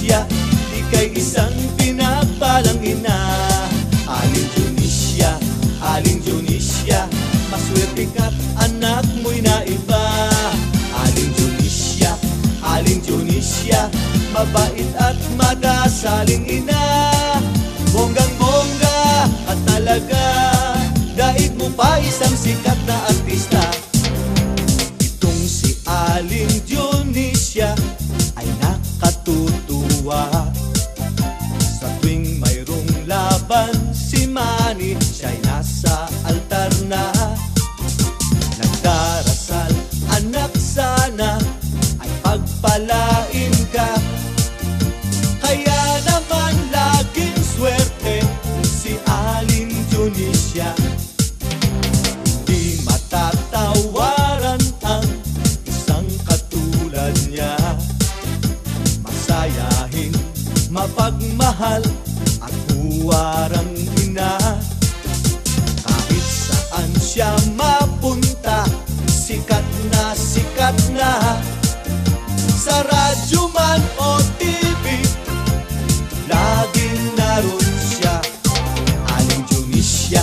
Tunisia, ika'y isang pinagpalang ina. Aling Tunisia, Aling Tunisia, maswerte ka't anak mo'y naiba. Aling Tunisia, Aling Tunisia, mabait at madasaling ina. Bonggang-bongga at talaga, daig mo pa isang sikat na artista. Itong si Aling Tunisia ay nakatutuwa. Sa tuwing mayroong laban si Manny, siya'y nasa altar na. Nagdarasal, anak sana ay pagpalain ka. Kaya naman laging swerte si Aling Tunisia. Di matatawaran ang isang katulad niya. Masayahin, mapagmahal at huwarang ina. Kahit saan siya mapunta, sikat na sikat na. Sa radyo man o TV, laging naroon siya. Aling Tunisia,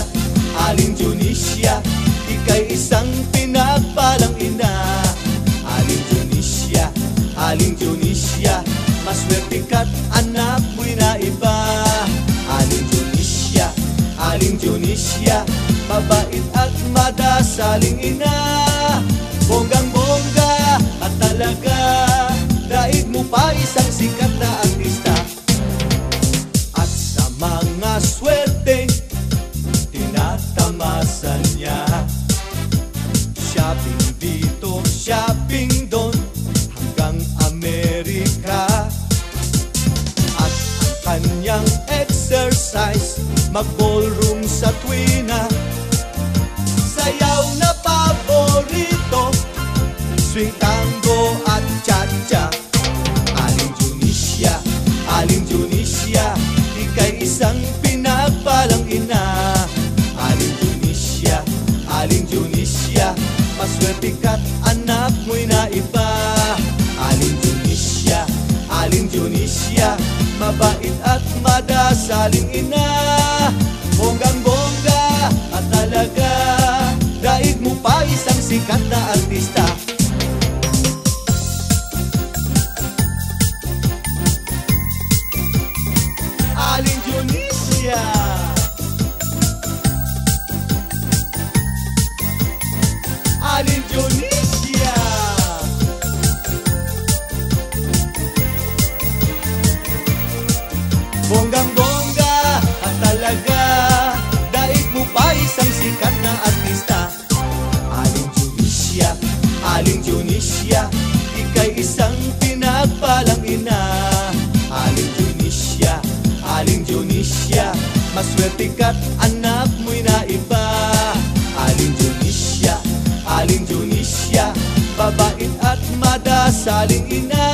Aling Tunisia, ika'y isang pinagpalang ina. Aling Tunisia, Aling Tunisia, maswerte ka't anak mo'y naiba. Aling Tunisia, Aling Tunisia, mabait at madasaling ina. Bonggang-bongga at talaga, daig mo pa isang sikat na artista. At sa mga swerte, tinatamasan niya. Shopping dito, shopping doon, hanggang Amerika. At ang kanyang exercise, mag-ballroom sa tuwina. Sayaw na paborito, swing, tango at cha-cha. Aling Tunisia, Aling Tunisia, ika'y isang pinagpalang ina. Aling Tunisia, Aling Tunisia, maswerte ka't anak mo'y naiba. Aling Tunisia, Aling Tunisia, mabait at madasaling ina. Bonggang-bongga at talaga, daig mo pa isang sikat na artista. Aling Tunisia, Aling Tunisia, bonggang-bongga at talaga, daig mo pa isang sikat na artista. Aling Tunisia, Aling Tunisia, ika'y isang pinagpalang ina. Aling Tunisia, Aling Tunisia, maswerte ka't anak mo'y naiba. Aling Tunisia, Aling Tunisia, babait at madasaling ina.